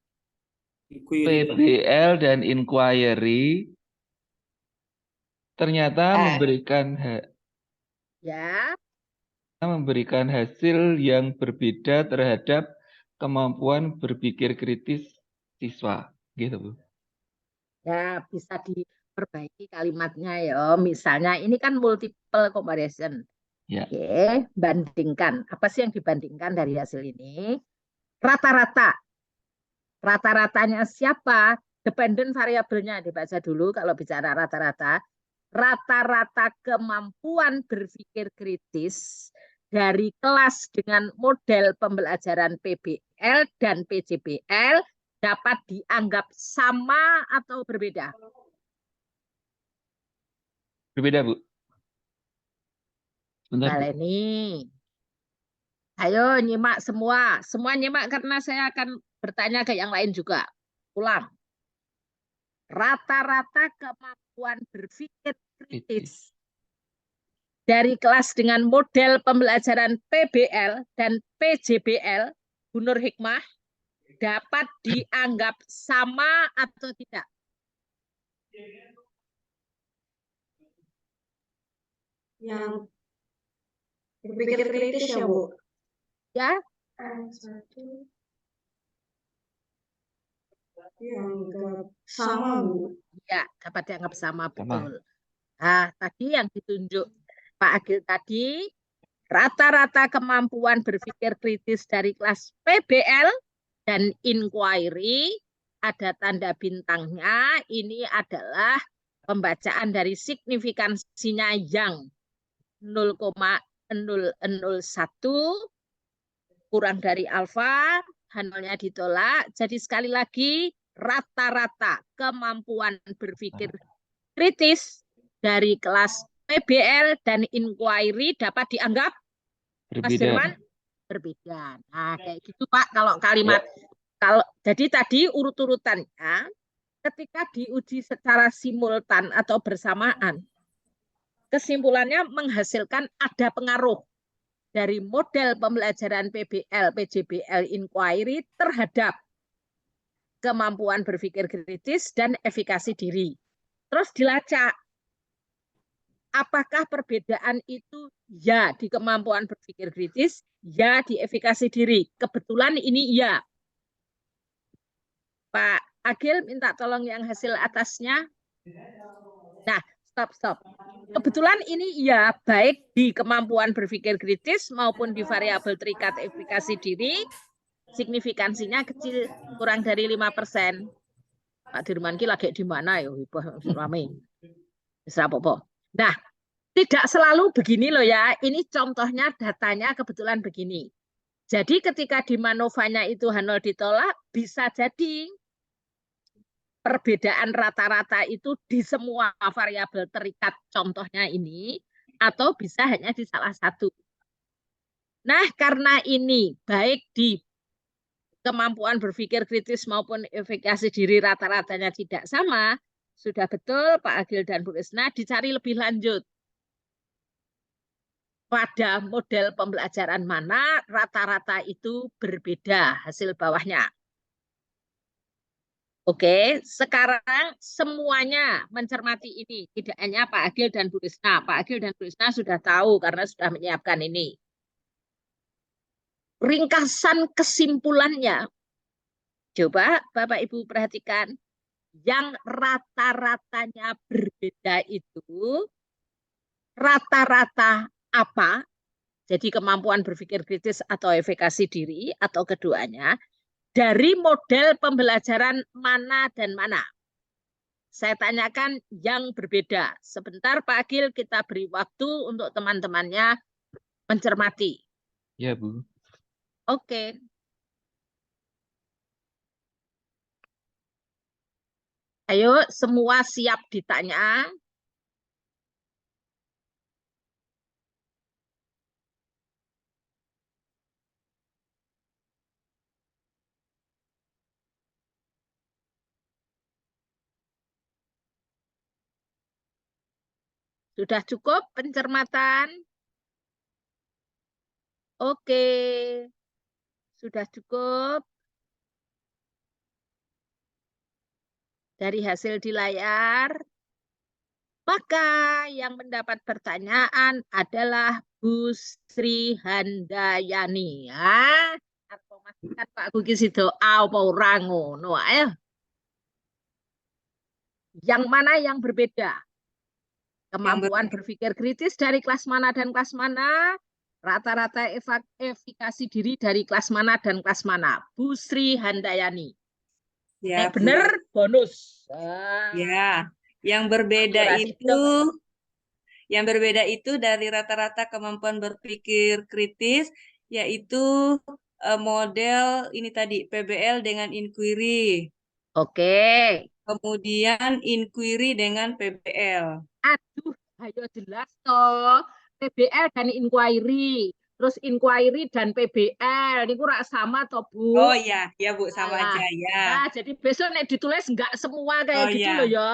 dan inquiry ternyata memberikan Ya, memberikan hasil yang berbeda terhadap kemampuan berpikir kritis siswa, gitu Bu. ya bisa diperbaiki kalimatnya ya. Misalnya ini kan multiple comparison. Ya, Oke, bandingkan. Apa sih yang dibandingkan dari hasil ini? Rata-rata. Rata-ratanya siapa? Dependent variabelnya dibaca dulu kalau bicara rata-rata. Rata-rata kemampuan berpikir kritis dari kelas dengan model pembelajaran PBL dan PJBL dapat dianggap sama atau berbeda. berbeda Bu. Bentar Bu. Baleni. Ayo nyimak semua. Semua nyimak karena saya akan bertanya ke yang lain juga. Ulang. Rata-rata kemampuan berpikir kritis Kritis. dari kelas dengan model pembelajaran PBL dan PJBL, Bu Nur Hikmah, dapat dianggap sama atau tidak? Yang berpikir kritis ya Bu. Ya, Satu yang enggak sama Bu. ya dapat dianggap sama, Sama. betul. Nah, tadi yang ditunjuk Pak Agil tadi, rata-rata kemampuan berpikir kritis dari kelas PBL dan inquiry, ada tanda bintangnya, ini adalah pembacaan dari signifikansinya yang 0,001 kurang dari alfa, H0-nya ditolak. Jadi sekali lagi, rata-rata kemampuan berpikir kritis dari kelas PBL dan inquiry dapat dianggap, Mas Berbeda. Firman, berbeda. Nah, kayak gitu Pak, kalau kalimat. Kalau jadi tadi urut-urutannya, ketika diuji secara simultan atau bersamaan, kesimpulannya menghasilkan ada pengaruh dari model pembelajaran PBL, PJBL inquiry terhadap kemampuan berpikir kritis dan efikasi diri. Terus dilacak, apakah perbedaan itu ya di kemampuan berpikir kritis, ya di efikasi diri. Kebetulan ini ya. Pak Agil minta tolong yang hasil atasnya. Nah, stop. Kebetulan ini ya baik di kemampuan berpikir kritis maupun di variabel terikat efikasi diri, signifikansinya kecil, kurang dari 5%. Pak Dirman ki lagi di mana ya? Rame. Nah, tidak selalu begini loh ya. Ini contohnya datanya kebetulan begini. Jadi ketika di manovanya itu H0 ditolak, bisa jadi perbedaan rata-rata itu di semua variabel terikat contohnya ini, atau bisa hanya di salah satu. Nah, karena ini baik di kemampuan berpikir kritis maupun efikasi diri rata-ratanya tidak sama, sudah betul Pak Agil dan Bu Risna dicari lebih lanjut. Pada model pembelajaran mana rata-rata itu berbeda hasil bawahnya. Oke, sekarang semuanya mencermati ini. Tidak hanya Pak Agil dan Bu Risna. Pak Agil dan Bu Risna sudah tahu karena sudah menyiapkan ini. Ringkasan kesimpulannya. Coba Bapak Ibu perhatikan. Yang rata-ratanya berbeda itu rata-rata apa? Jadi kemampuan berpikir kritis atau efikasi diri atau keduanya dari model pembelajaran mana dan mana. Saya tanyakan yang berbeda. Sebentar Pak Agil kita beri waktu untuk teman-temannya mencermati. Ya Bu. Oke. Ayo semua siap ditanya. Sudah cukup pencermatan? Oke. Sudah cukup? Dari hasil di layar? Maka yang mendapat pertanyaan adalah Bu Sri Handayani. Ya, atau masukan Pak Gugis itu apa orang ngono ayo. Yang mana yang berbeda? Kemampuan berpikir kritis dari kelas mana dan kelas mana? Rata-rata efikasi diri dari kelas mana dan kelas mana? Bu Sri Handayani. Ya, Bu. Bener bonus. Ya, yang berbeda Durasi itu dong. dari rata-rata kemampuan berpikir kritis, yaitu model ini tadi PBL dengan inquiry, Oke. kemudian inquiry dengan PBL. Aduh, ayo jelas toh. PBL dan inquiry. Terus inquiry dan PBL. Ini kurang sama toh, Bu? Oh ya, ya Bu, sama Alah. aja ya. Nah, jadi besok nih ditulis enggak semua kayak Oh gitu ya, loh ya.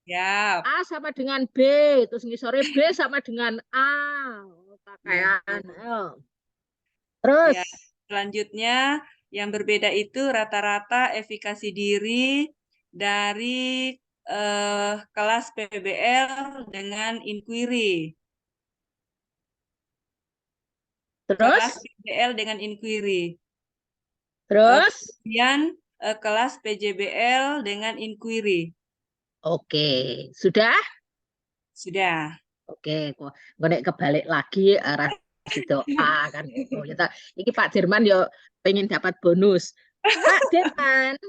ya. A sama dengan B, terus ngisore B sama dengan A. Pakaian. Terus Ya, selanjutnya yang berbeda itu rata-rata efikasi diri dari kelas PBL dengan inquiry. Kelas terus PBL dengan inquiry. terus Kemudian kelas PJBL dengan inquiry. oke, sudah? Sudah. Oke, kok nek kebalik lagi arah situ A kan gitu. Ya, ini Pak Dirman yo pengen dapat bonus. Pak Dirman,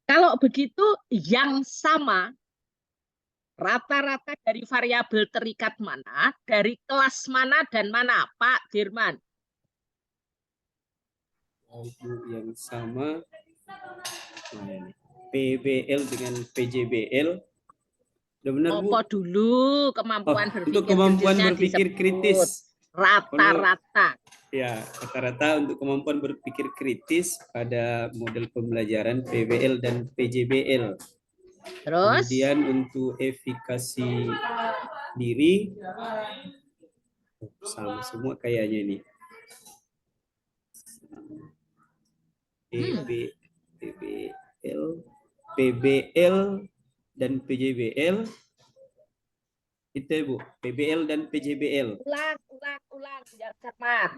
kalau begitu yang sama rata-rata dari variabel terikat mana, dari kelas mana dan mana, Pak Dirman? Yang sama PBL dengan PJBL. Udah benar, Bu? Apa dulu kemampuan Untuk berpikir kemampuan kritisnya berpikir disebut kritis. rata-rata. Ya, rata-rata untuk kemampuan berpikir kritis pada model pembelajaran PBL dan PJBL. Terus Kemudian untuk efikasi diri sama semua kayaknya ini. PBL dan PJBL. Itu Bu, PBL dan PJBL. ulang biar cermat.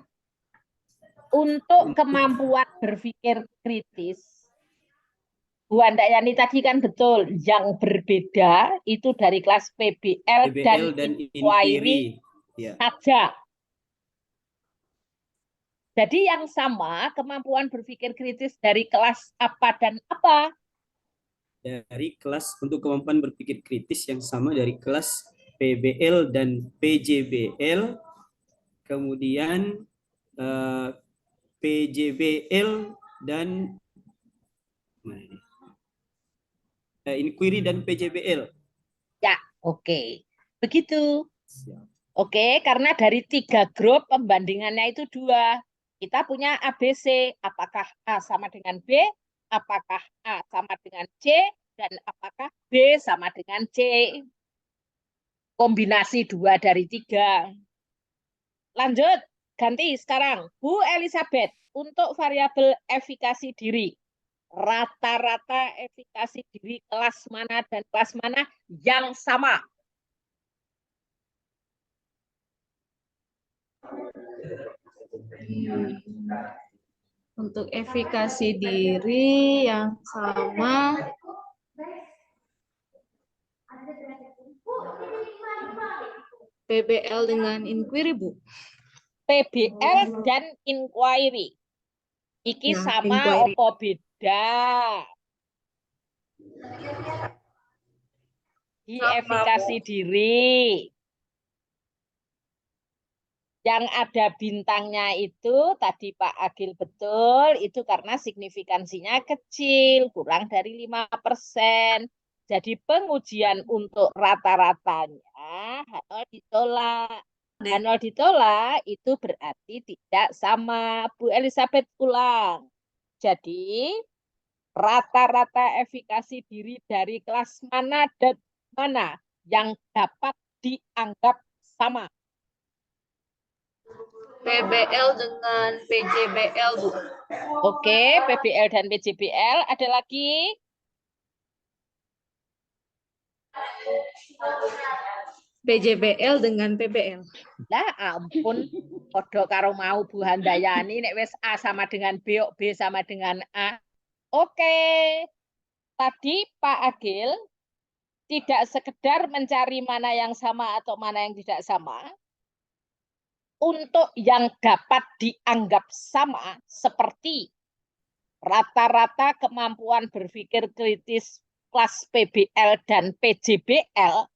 Untuk kemampuan berpikir kritis, Bu Handayani tadi kan betul, yang berbeda itu dari kelas PBL dan inquiry ya. saja. Jadi yang sama kemampuan berpikir kritis dari kelas apa dan apa? Dari kelas untuk kemampuan berpikir kritis yang sama dari kelas PBL dan PJBL, kemudian PJBL dan inquiry dan PJBL. Ya, oke. Begitu. Oke, karena dari 3 grup pembandingannya itu 2. Kita punya ABC, apakah A sama dengan B, apakah A sama dengan C, dan apakah B sama dengan C. Kombinasi 2 dari 3. Lanjut, ganti sekarang. Bu Elizabeth, untuk variabel efikasi diri. Rata-rata efikasi diri kelas mana dan kelas mana yang sama? Untuk efikasi diri yang sama PBL dengan inquiry, Bu. PBL dan inquiry. Iki Ya, sama inquiry. apa beda? Di Sama, efikasi Bu. diri. Yang ada bintangnya itu tadi Pak Agil betul, itu karena signifikansinya kecil, kurang dari 5%. Jadi pengujian untuk rata-ratanya H0 ditolak. H0 ditolak itu berarti tidak sama. Bu Elizabeth ulang. Jadi rata-rata efikasi diri dari kelas mana dan mana yang dapat dianggap sama? PBL dengan PJBL, Bu. Oke, PBL dan PJBL. Ada lagi? PJBL dengan PBL. Lah ampun, podo karo mau Bu Handayani nek wis A sama dengan B, B sama dengan A. Oke. Tadi Pak Agil tidak sekedar mencari mana yang sama atau mana yang tidak sama. Untuk yang dapat dianggap sama seperti rata-rata kemampuan berpikir kritis kelas PBL dan PJBL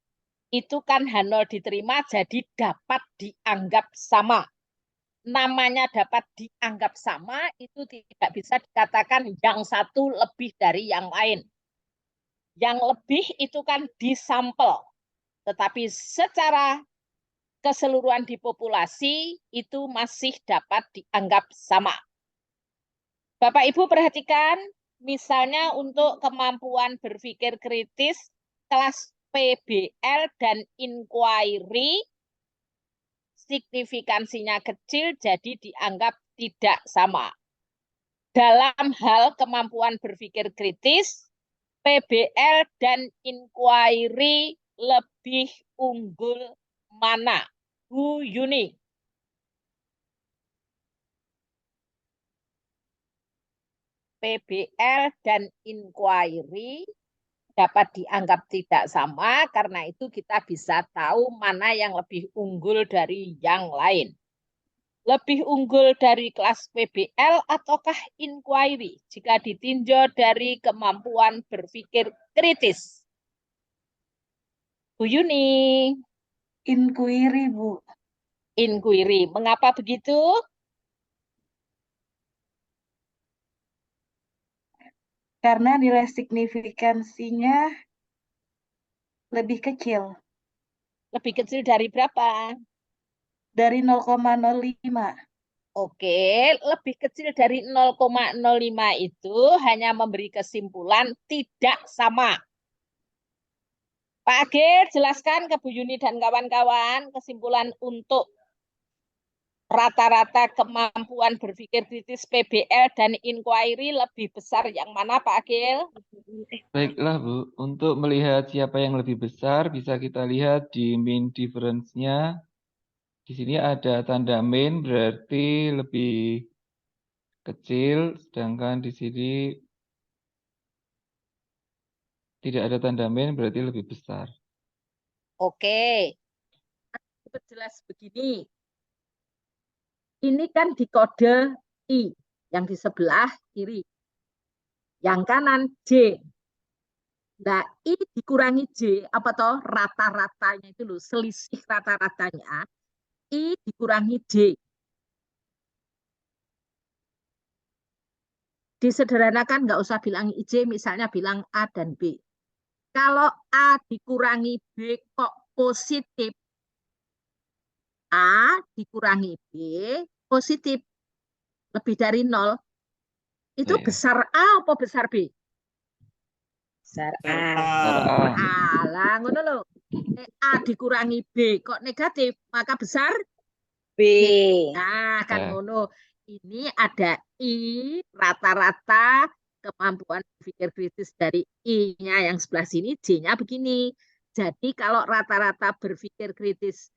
itu kan H0 diterima jadi dapat dianggap sama. Namanya dapat dianggap sama itu tidak bisa dikatakan yang satu lebih dari yang lain. Yang lebih itu kan disampel. Tetapi secara keseluruhan di populasi itu masih dapat dianggap sama. Bapak Ibu perhatikan, misalnya untuk kemampuan berpikir kritis kelas PBL dan inquiry, signifikansinya kecil jadi dianggap tidak sama. Dalam hal kemampuan berpikir kritis, PBL dan inquiry lebih unggul mana? Bu Yuni. PBL dan inquiry dapat dianggap tidak sama, karena itu kita bisa tahu mana yang lebih unggul dari yang lain. Lebih unggul dari kelas PBL ataukah inquiry jika ditinjau dari kemampuan berpikir kritis? Bu Yuni. Inquiry, Bu. Inquiry. Mengapa begitu? Karena nilai signifikansinya lebih kecil. Lebih kecil dari berapa? Dari 0,05. Oke, lebih kecil dari 0,05 itu hanya memberi kesimpulan tidak sama. Pak Agil, jelaskan ke Bu Yuni dan kawan-kawan kesimpulan untuk rata-rata kemampuan berpikir kritis PBL dan inquiry lebih besar yang mana Pak Agil? Baiklah Bu, untuk melihat siapa yang lebih besar bisa kita lihat di mean difference-nya. Di sini ada tanda mean berarti lebih kecil, sedangkan di sini tidak ada tanda mean berarti lebih besar. Oke, jelas begini. Ini kan di kode I, yang di sebelah kiri. Yang kanan J. Nah, I dikurangi J, apa toh? Rata-ratanya itu loh, selisih rata-ratanya. I dikurangi J. Disederhanakan nggak usah bilang IJ, misalnya bilang A dan B. Kalau A dikurangi B kok positif, A dikurangi B positif, lebih dari 0, itu Saya. besar A apa besar B? Besar A. Besar A. Alah, ngono lho. A dikurangi B kok negatif, maka besar B. Nah, kan Ya. ngono. Ini ada I rata-rata kemampuan berpikir kritis dari I-nya yang sebelah sini, J-nya begini. Jadi kalau rata-rata berpikir kritis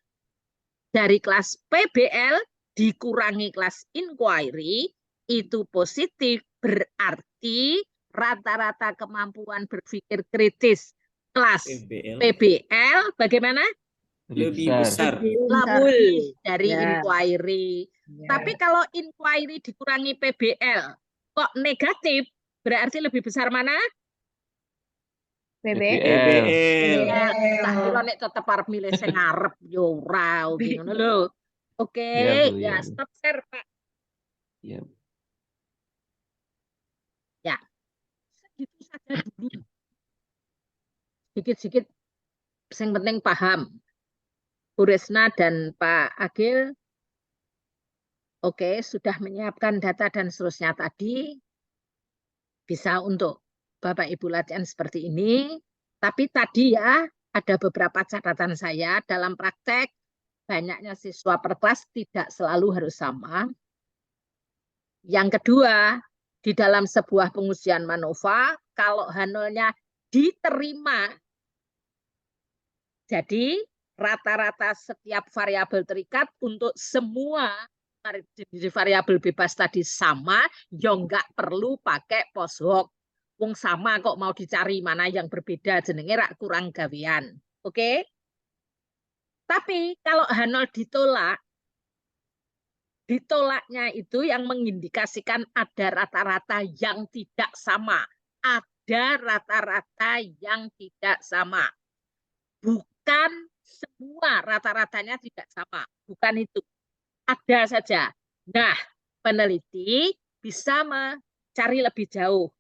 dari kelas PBL dikurangi kelas inquiry, itu positif, berarti rata-rata kemampuan berpikir kritis kelas PBL bagaimana? Lebih besar. Lebih dari Ya. inquiry. Ya. Tapi kalau inquiry dikurangi PBL kok negatif, berarti lebih besar mana? PBL. Tak kira nek tetep arep milih sing ngarep yo ora ngono lho. Oke, Ya, Bu, ya, ya Bu. stop share, Pak. Ya. Ya. Segitu saja dulu. Sedikit-sedikit yang penting paham. Bu Resna dan Pak Agil oke, sudah menyiapkan data dan seterusnya tadi. Bisa untuk Bapak Ibu latihan seperti ini. Tapi tadi ya, ada beberapa catatan saya dalam praktek. Banyaknya siswa per kelas tidak selalu harus sama. Yang kedua, di dalam sebuah pengujian MANOVA, kalau H0-nya diterima, Jadi rata-rata setiap variabel terikat untuk semua variabel bebas tadi sama, ya nggak perlu pakai post hoc. Wong sama kok mau dicari mana yang berbeda, jenenge rak kurang gawean. Oke? Tapi kalau H0 ditolaknya itu yang mengindikasikan ada rata-rata yang tidak sama. Ada rata-rata yang tidak sama. Bukan semua rata-ratanya tidak sama. Bukan itu. Ada saja. Nah, peneliti bisa mencari lebih jauh.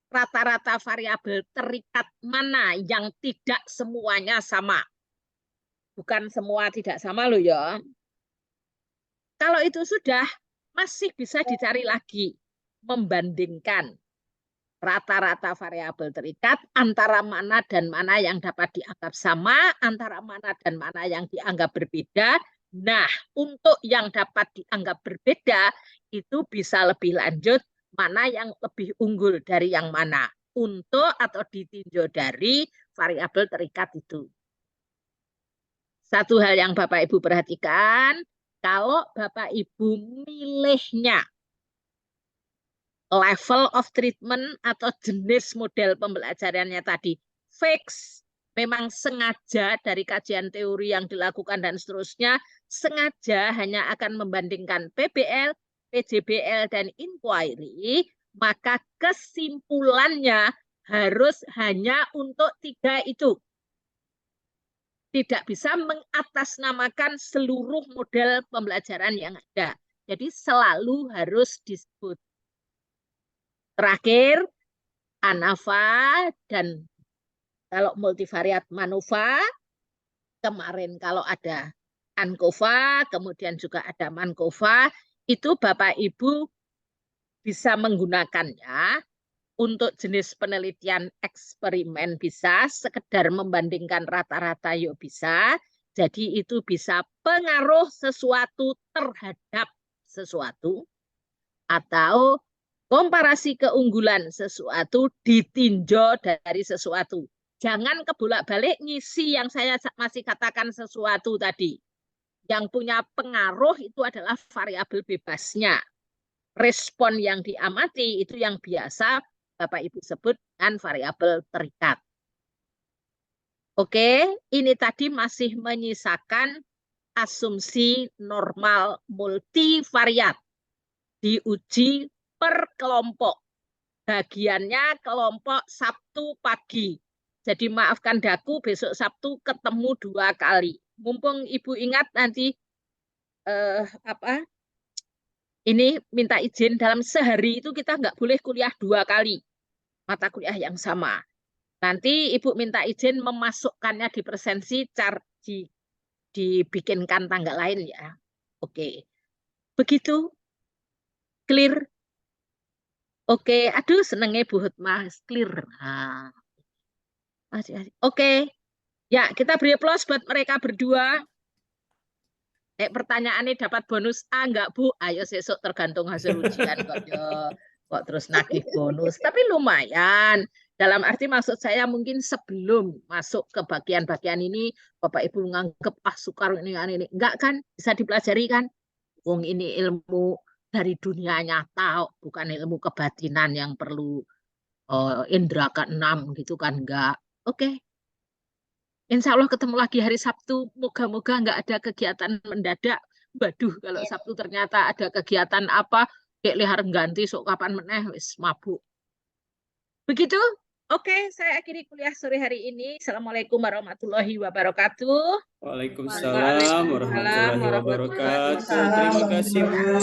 Rata-rata variabel terikat mana yang tidak semuanya sama. Bukan semua tidak sama loh ya. Kalau itu sudah, masih bisa dicari lagi. Membandingkan rata-rata variabel terikat antara mana dan mana yang dapat dianggap sama, antara mana dan mana yang dianggap berbeda. Nah, untuk yang dapat dianggap berbeda, itu bisa lebih lanjut mana yang lebih unggul dari yang mana. Untuk atau ditinjau dari variabel terikat itu. Satu hal yang Bapak Ibu perhatikan, kalau Bapak Ibu milihnya level of treatment atau jenis model pembelajarannya tadi fix, memang sengaja dari kajian teori yang dilakukan dan seterusnya, sengaja hanya akan membandingkan PBL, PJBL, dan inquiry, maka kesimpulannya harus hanya untuk 3 itu. Tidak bisa mengatasnamakan seluruh model pembelajaran yang ada. Jadi selalu harus disebut. Terakhir, ANAVA dan kalau multivariat MANOVA, kemarin kalau ada ANCOVA, kemudian juga ada MANCOVA, itu Bapak Ibu bisa menggunakannya untuk jenis penelitian eksperimen bisa, sekedar membandingkan rata-rata yuk bisa. Jadi itu bisa pengaruh sesuatu terhadap sesuatu atau komparasi keunggulan sesuatu ditinjau dari sesuatu. Jangan kebolak-balik ngisi yang saya masih katakan sesuatu tadi. Yang punya pengaruh itu adalah variabel bebasnya. Respon yang diamati itu yang biasa Bapak Ibu sebut dengan variabel terikat. Oke, ini tadi masih menyisakan asumsi normal multivariat. Diuji per kelompok. Bagiannya kelompok Sabtu pagi. Jadi maafkan daku, besok Sabtu ketemu 2 kali. Mumpung Ibu ingat nanti ini minta izin dalam sehari itu kita nggak boleh kuliah 2 kali mata kuliah yang sama. Nanti Ibu minta izin memasukkannya di presensi, dibikinkan tanggal lain ya. Oke. Begitu. Clear. Oke. Aduh, senengnya Bu Hutmah. Clear. Nah. Oke. Ya, kita beri aplaus buat mereka berdua. Pertanyaannya dapat bonus A enggak Bu? Ayo besok tergantung hasil ujian kok ya. Kok terus nagih bonus. Tapi lumayan. Dalam arti maksud saya mungkin sebelum masuk ke bagian-bagian ini, Bapak Ibu menganggap, sukar ini. Enggak kan? Bisa dipelajari kan? Wong ini ilmu dari dunia nyata, bukan ilmu kebatinan yang perlu indera ke-6 gitu kan. Enggak. Oke. Insya Allah ketemu lagi hari Sabtu. Moga-moga enggak ada kegiatan mendadak. Waduh, kalau Sabtu ternyata ada kegiatan apa, kayak lihar ganti sok kapan meneh wis mabuk. Begitu? Oke, saya akhiri kuliah sore hari ini. Assalamualaikum warahmatullahi wabarakatuh. Waalaikumsalam warahmatullahi wabarakatuh. Terima kasih Bu.